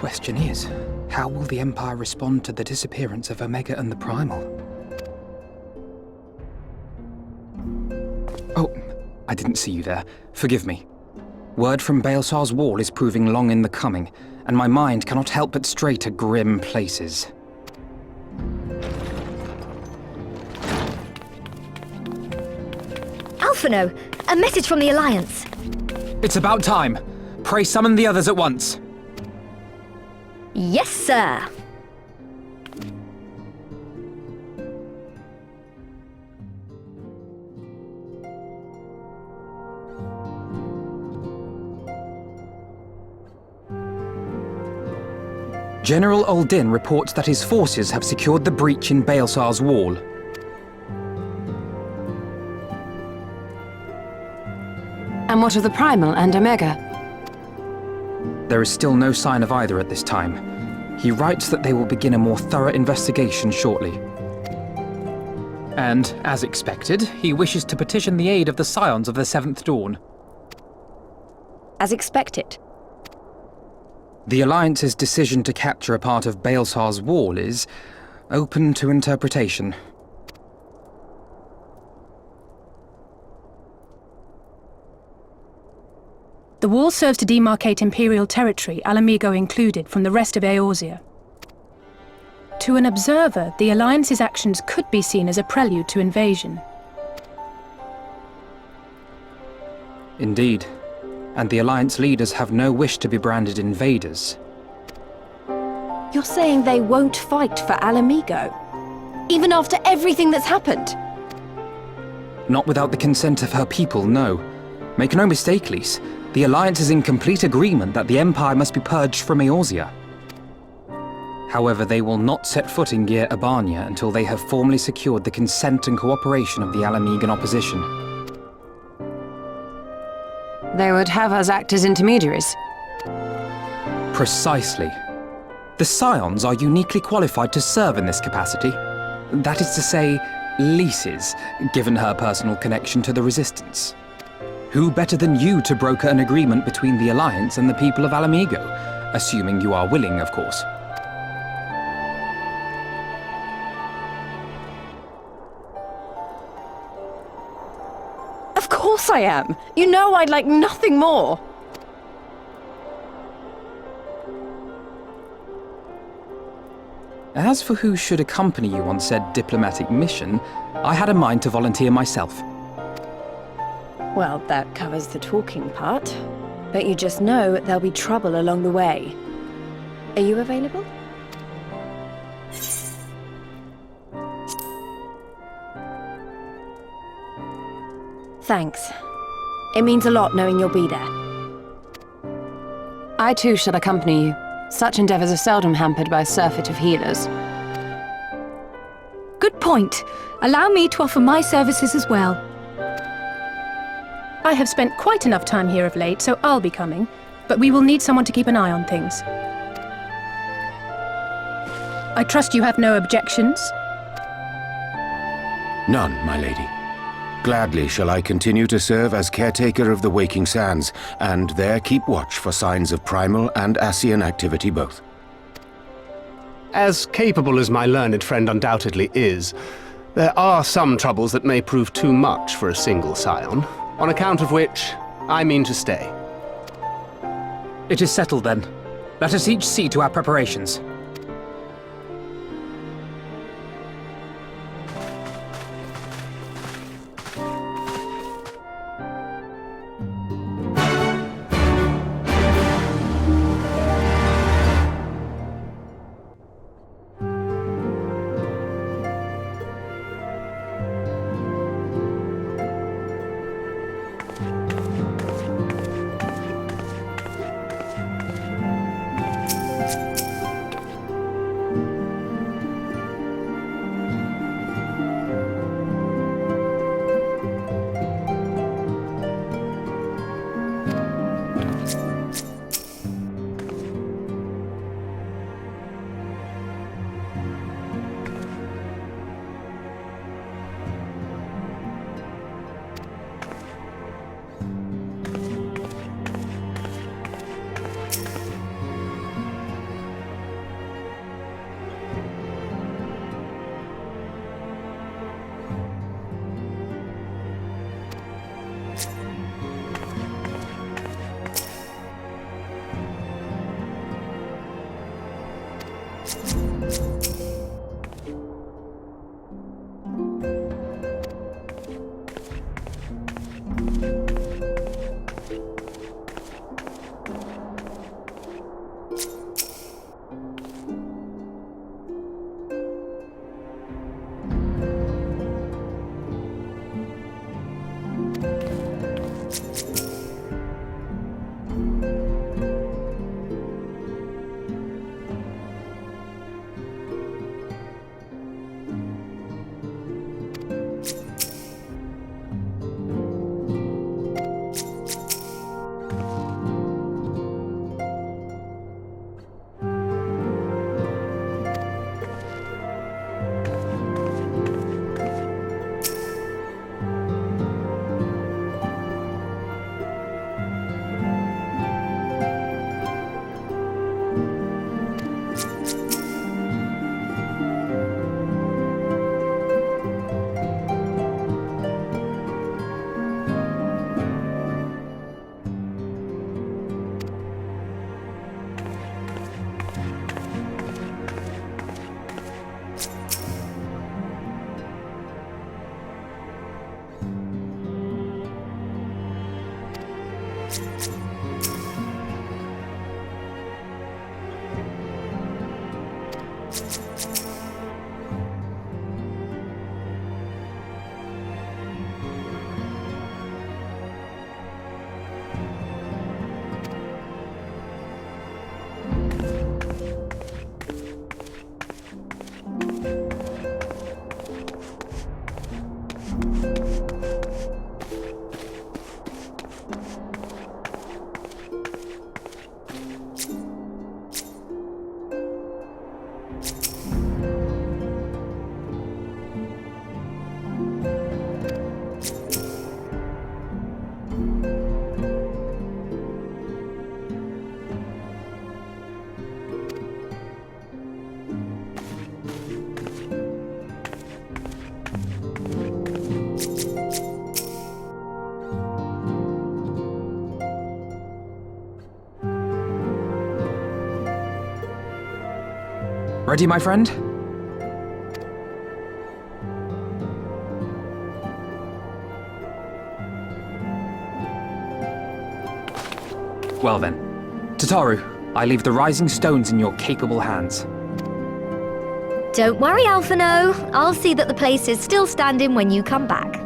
question is, how will the Empire respond to the disappearance of Omega and the Primal? Oh, I didn't see you there. Forgive me. Word from Baelsar's wall is proving long in the coming, and my mind cannot help but stray to grim places. Alphino, a message from the Alliance. It's about time. Pray summon the others at once. Yes, sir. General Uldin reports that his forces have secured the breach in Baelsar's wall. And what of the Primal and Omega? There is still no sign of either at this time. He writes that they will begin a more thorough investigation shortly. And, as expected, he wishes to petition the aid of the Scions of the Seventh Dawn. As expected. The Alliance's decision to capture a part of Baelsar's wall is open to interpretation. The wall serves to demarcate Imperial territory, Alamigo included, from the rest of Eorzea. To an observer, the Alliance's actions could be seen as a prelude to invasion. Indeed. And the Alliance leaders have no wish to be branded invaders. You're saying they won't fight for Alamigo? Even after everything that's happened? Not without the consent of her people, no. Make no mistake, Lys. The Alliance is in complete agreement that the Empire must be purged from Eorzea. However, they will not set foot in Gyr Abania until they have formally secured the consent and cooperation of the Alamigan opposition. They would have us act as intermediaries. Precisely. The Scions are uniquely qualified to serve in this capacity. That is to say, Lys's, given her personal connection to the Resistance. Who better than you to broker an agreement between the Alliance and the people of Alamigo? Assuming you are willing, of course. Of course I am! You know I'd like nothing more! As for who should accompany you on said diplomatic mission, I had a mind to volunteer myself. Well, that covers the talking part. But you just know there'll be trouble along the way. Are you available? Thanks. It means a lot knowing you'll be there. I too shall accompany you. Such endeavors are seldom hampered by a surfeit of healers. Good point. Allow me to offer my services as well. I have spent quite enough time here of late, so I'll be coming. But we will need someone to keep an eye on things. I trust you have no objections? None, my lady. Gladly shall I continue to serve as caretaker of the Waking Sands, and there keep watch for signs of primal and Ascian activity both. As capable as my learned friend undoubtedly is, there are some troubles that may prove too much for a single scion, on account of which I mean to stay. It is settled then. Let us each see to our preparations. Ready, my friend? Well then, Tataru, I leave the rising stones in your capable hands. Don't worry, Alphino. I'll see that the place is still standing when you come back.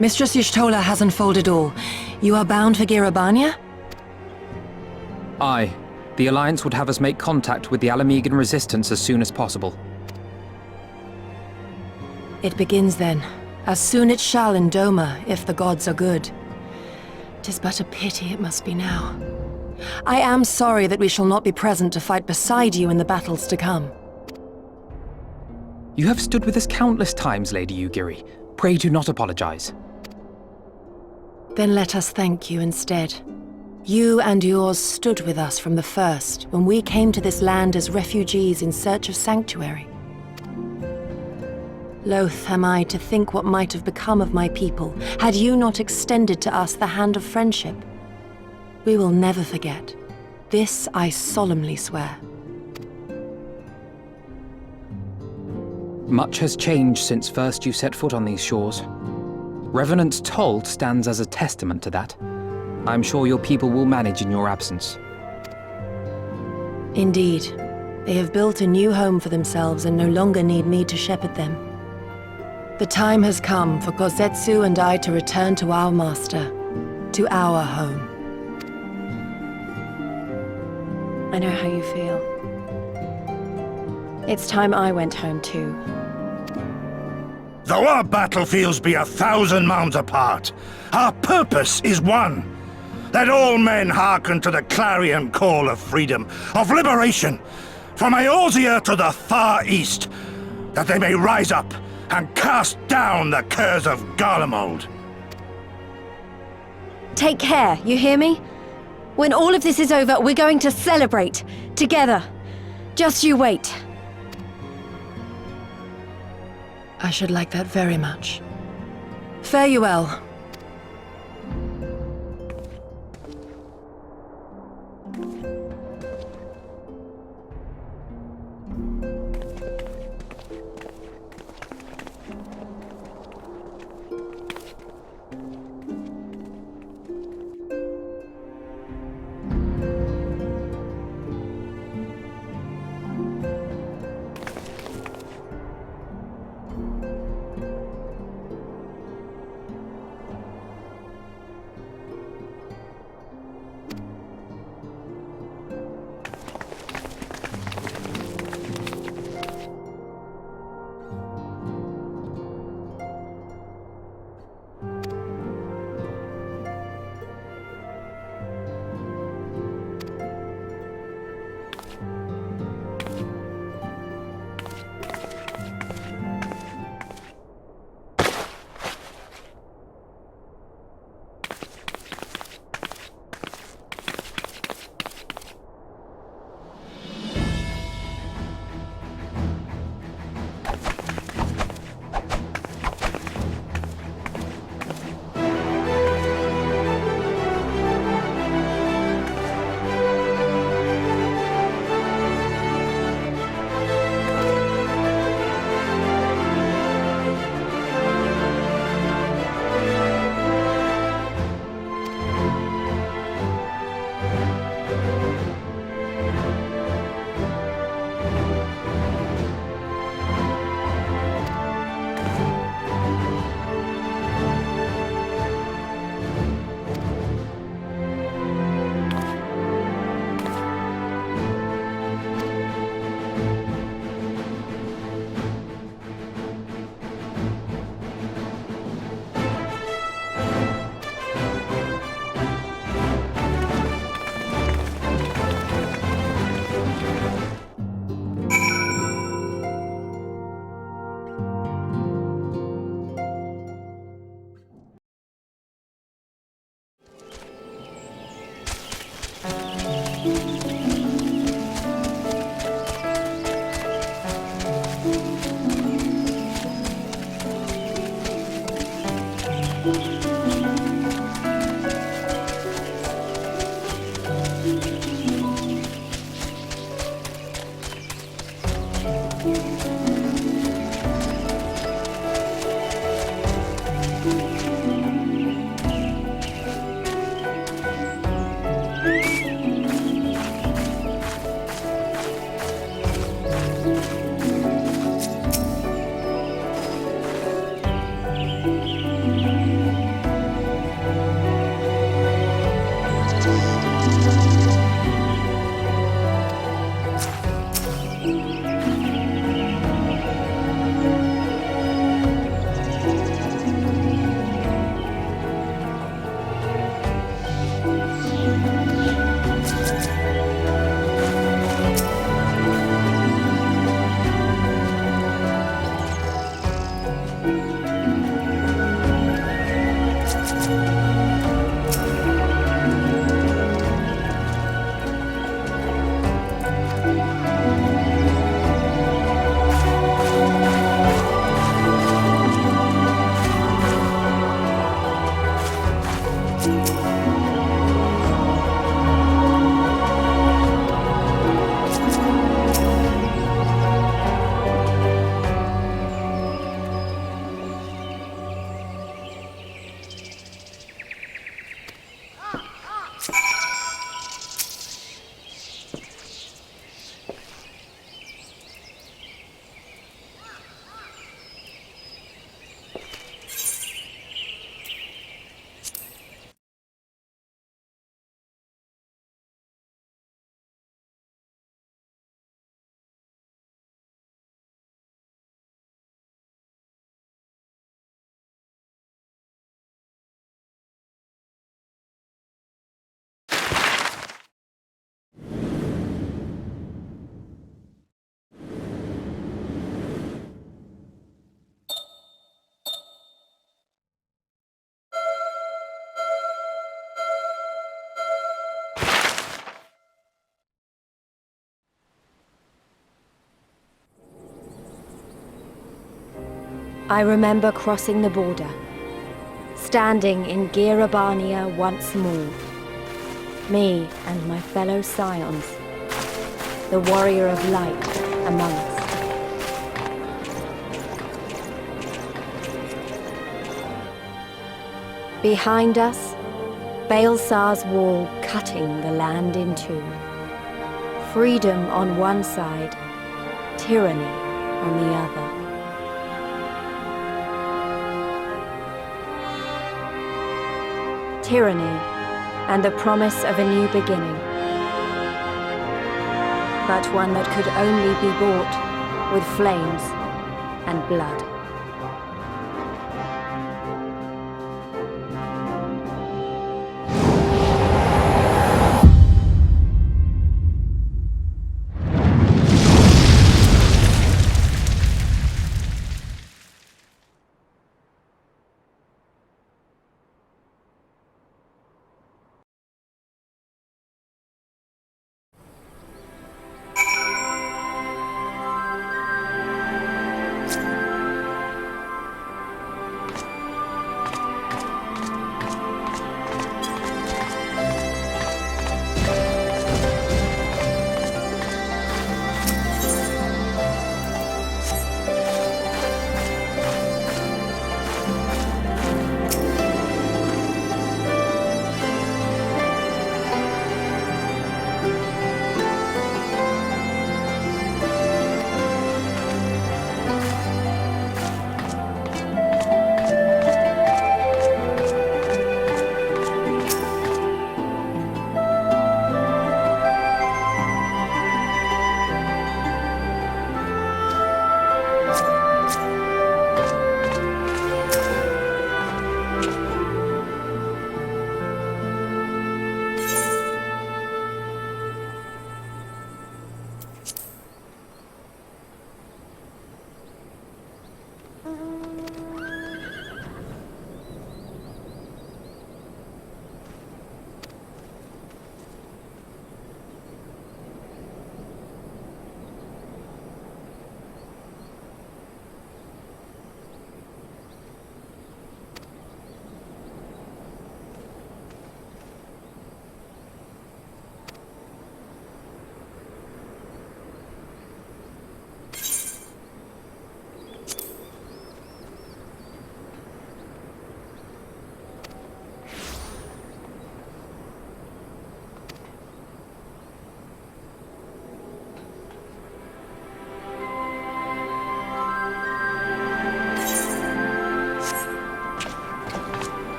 Mistress Y'shtola has unfolded all. You are bound for Girabania? Aye. The Alliance would have us make contact with the Alamegan resistance as soon as possible. It begins then. As soon it shall in Doma, if the gods are good. 'Tis but a pity it must be now. I am sorry that we shall not be present to fight beside you in the battles to come. You have stood with us countless times, Lady Yugiri. Pray do not apologize. Then let us thank you instead. You and yours stood with us from the first, when we came to this land as refugees in search of sanctuary. Loath am I to think what might have become of my people, had you not extended to us the hand of friendship. We will never forget. This I solemnly swear. Much has changed since first you set foot on these shores. Revenant's Toll stands as a testament to that. I'm sure your people will manage in your absence. Indeed. They have built a new home for themselves and no longer need me to shepherd them. The time has come for Kozetsu and I to return to our master, to our home. I know how you feel. It's time I went home too. Though our battlefields be 1,000 mounds apart, our purpose is one. Let all men hearken to the clarion call of freedom, of liberation, from Eorzea to the far east, that they may rise up and cast down the curse of Garlemald. Take care, you hear me? When all of this is over, we're going to celebrate, together. Just you wait. I should like that very much. Fare you well. I remember crossing the border, standing in Girabania once more. Me and my fellow scions, the warrior of light among us. Behind us, Baelsar's wall cutting the land in two. Freedom on one side, tyranny on the other. Tyranny and the promise of a new beginning. But one that could only be bought with flames and blood.